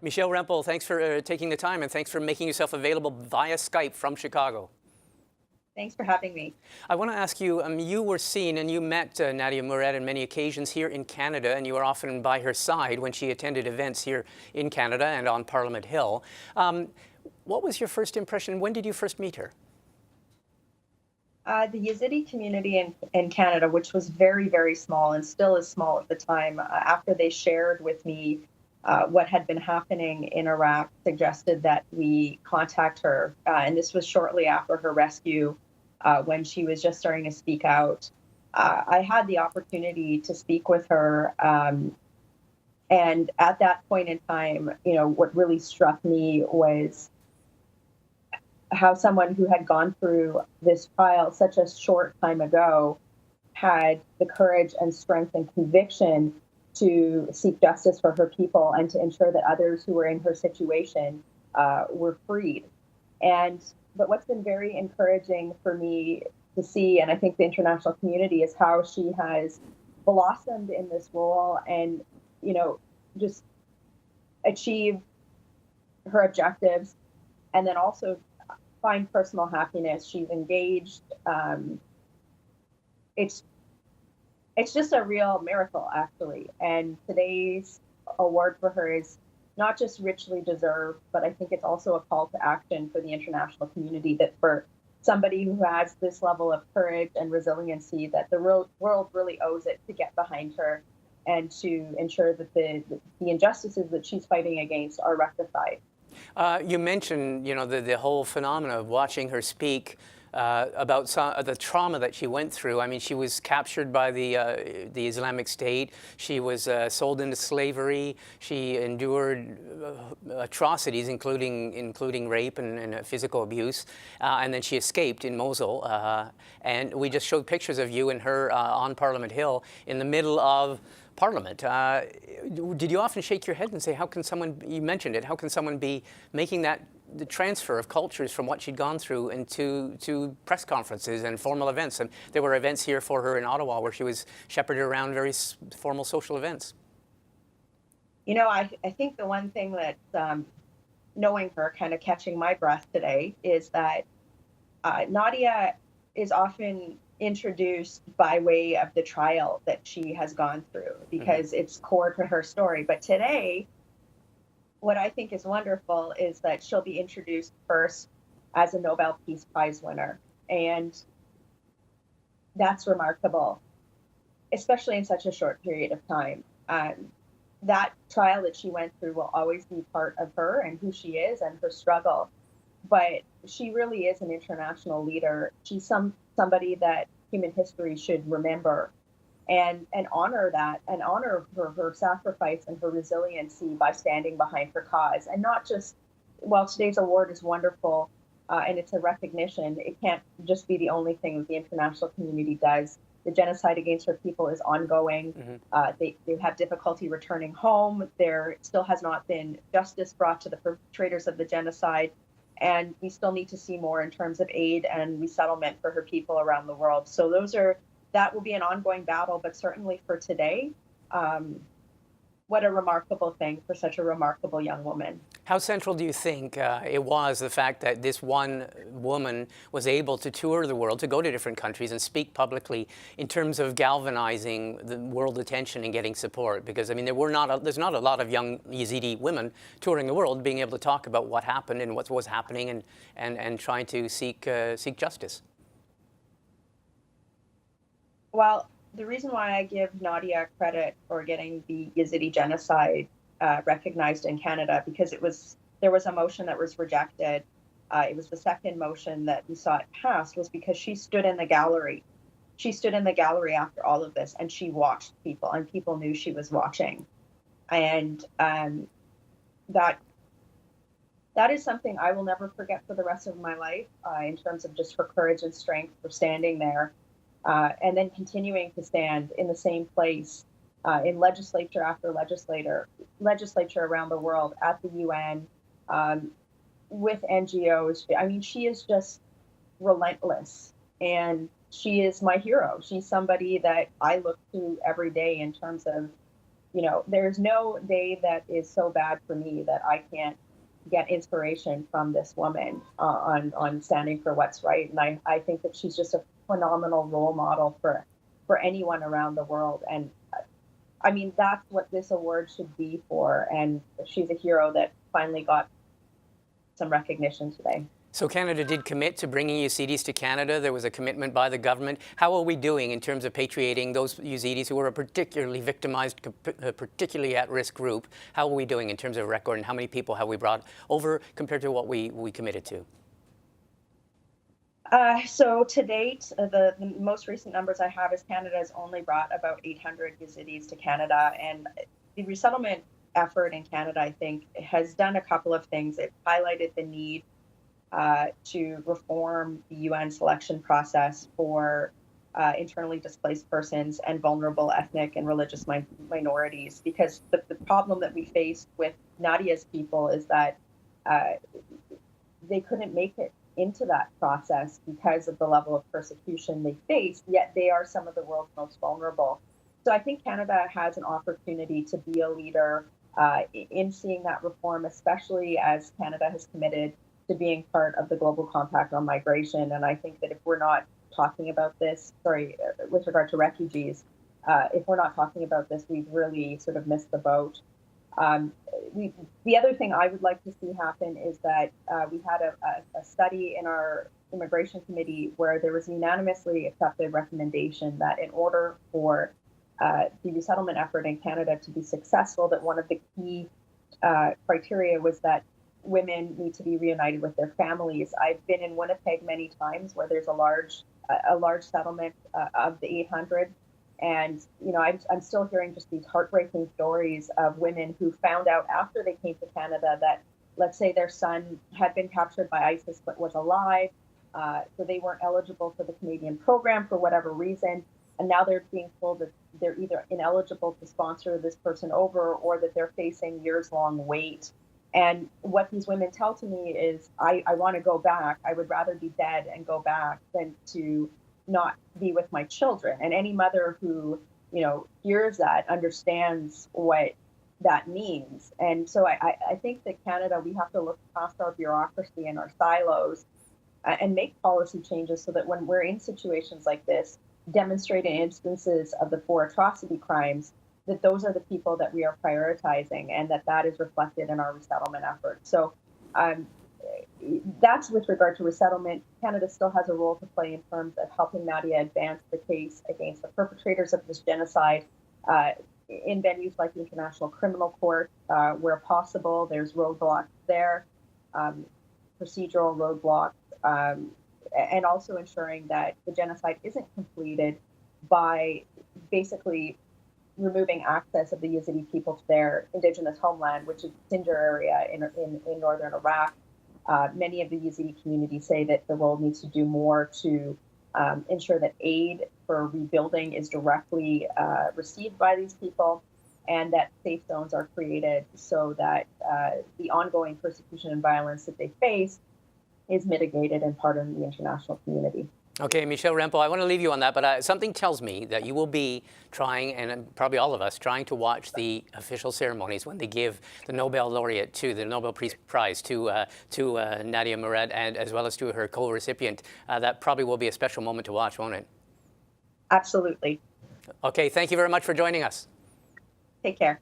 Michelle Rempel, thanks for taking the time and thanks for making yourself available via Skype from Chicago. Thanks for having me. I want to ask you, you were seen and you met Nadia Murad on many occasions here in Canada, and you were often by her side when she attended events here in Canada and on Parliament Hill. What was your first impression? When did you first meet her? The Yazidi community in Canada, which was very, very small and still is small at the time, after they shared with me what had been happening in Iraq, suggested that we contact her. And this was shortly after her rescue, when she was just starting to speak out. I had the opportunity to speak with her. And at that point in time, what really struck me was how someone who had gone through this trial such a short time ago had the courage and strength and conviction to seek justice for her people and to ensure that others who were in her situation were freed. But what's been very encouraging for me to see, and I think the international community, is how she has blossomed in this role and, just achieve her objectives, and then also find personal happiness. She's engaged. It's just a real miracle, actually. And today's award for her is not just richly deserved, but I think it's also a call to action for the international community, that for somebody who has this level of courage and resiliency, that the world really owes it to get behind her and to ensure that the injustices that she's fighting against are rectified. You mentioned, the whole phenomena of watching her speak about the trauma that she went through. I mean, she was captured by the Islamic State. She was sold into slavery. She endured atrocities, including rape and physical abuse. And then she escaped in Mosul. And we just showed pictures of you and her on Parliament Hill in the middle of Parliament. Did you often shake your head and say, how can someone, you mentioned it, how can someone be making the transfer of cultures from what she'd gone through into press conferences and formal events? And there were events here for her in Ottawa where she was shepherded around very formal social events. I think the one thing that, knowing her, kind of catching my breath today, is that Nadia is often introduced by way of the trial that she has gone through, because it's core to her story. But today, what I think is wonderful is that she'll be introduced first as a Nobel Peace Prize winner. And that's remarkable, especially in such a short period of time. That trial that she went through will always be part of her and who she is and her struggle. But she really is an international leader. She's somebody that human history should remember and honor that, and honor her sacrifice and her resiliency by standing behind her cause. And not just, while today's award is wonderful and it's a recognition, it can't just be the only thing that the international community does. The genocide against her people is ongoing. They have difficulty returning home. There still has not been justice brought to the perpetrators of the genocide. And we still need to see more in terms of aid and resettlement for her people around the world. So that will be an ongoing battle, but certainly for today, what a remarkable thing for such a remarkable young woman. How central do you think it was, the fact that this one woman was able to tour the world, to go to different countries and speak publicly, in terms of galvanizing the world attention and getting support? Because, I mean, there's not a lot of young Yazidi women touring the world being able to talk about what happened and what was happening and trying to seek justice. Well, the reason why I give Nadia credit for getting the Yazidi genocide recognized in Canada, because there was a motion that was rejected. It was the second motion that we saw it passed, was because she stood in the gallery. She stood in the gallery after all of this, and she watched people, and people knew she was watching. And that is something I will never forget for the rest of my life, in terms of just her courage and strength for standing there. And then continuing to stand in the same place, in legislature after legislature around the world, at the UN, with NGOs. I mean, she is just relentless, and she is my hero. She's somebody that I look to every day in terms of there's no day that is so bad for me that I can't get inspiration from this woman on standing for what's right. And I think that she's just a phenomenal role model for anyone around the world. And I mean, that's what this award should be for. And she's a hero that finally got some recognition today. So Canada did commit to bringing Yazidis to Canada. There was a commitment by the government. How are we doing in terms of patriating those Yazidis who are a particularly victimized, particularly at-risk group? How are we doing in terms of record, and how many people have we brought over compared to what we committed to? So to date, the most recent numbers I have is Canada has only brought about 800 Yazidis to Canada. And the resettlement effort in Canada, I think, has done a couple of things. It highlighted the need to reform the UN selection process for internally displaced persons and vulnerable ethnic and religious minorities. Because the problem that we faced with Nadia's people is that they couldn't make it into that process because of the level of persecution they faced, yet they are some of the world's most vulnerable. So I think Canada has an opportunity to be a leader in seeing that reform, especially as Canada has committed to being part of the Global Compact on Migration. And I think that if we're not talking about this, with regard to refugees, if we're not talking about this, we've really sort of missed the boat. The other thing I would like to see happen is that we had a study in our immigration committee where there was a unanimously accepted recommendation that in order for the resettlement effort in Canada to be successful, that one of the key criteria was that women need to be reunited with their families. I've been in Winnipeg many times where there's a large settlement of the 800. And, I'm still hearing just these heartbreaking stories of women who found out after they came to Canada that, let's say, their son had been captured by ISIS but was alive. So they weren't eligible for the Canadian program for whatever reason. And now they're being told that they're either ineligible to sponsor this person over or that they're facing years-long wait. And what these women tell to me is, I want to go back. I would rather be dead and go back than to not be with my children. And any mother who, hears that understands what that means. And so I think that Canada, we have to look past our bureaucracy and our silos and make policy changes so that when we're in situations like this, demonstrating instances of the 4 atrocity crimes, that those are the people that we are prioritizing and that is reflected in our resettlement efforts. So that's with regard to resettlement. Canada still has a role to play in terms of helping Nadia advance the case against the perpetrators of this genocide in venues like the International Criminal Court, where possible. There's roadblocks there, procedural roadblocks, and also ensuring that the genocide isn't completed by basically removing access of the Yazidi people to their indigenous homeland, which is the Sinjar area in northern Iraq. Many of the Yazidi communities say that the world needs to do more to ensure that aid for rebuilding is directly received by these people, and that safe zones are created so that the ongoing persecution and violence that they face is mitigated and part of the international community. Okay, Michelle Rempel, I want to leave you on that, but something tells me that you will be trying, and probably all of us, trying to watch the official ceremonies when they give the Nobel laureate the Nobel Peace Prize to Nadia Murad, and as well as to her co-recipient. That probably will be a special moment to watch, won't it? Absolutely. Okay, thank you very much for joining us. Take care.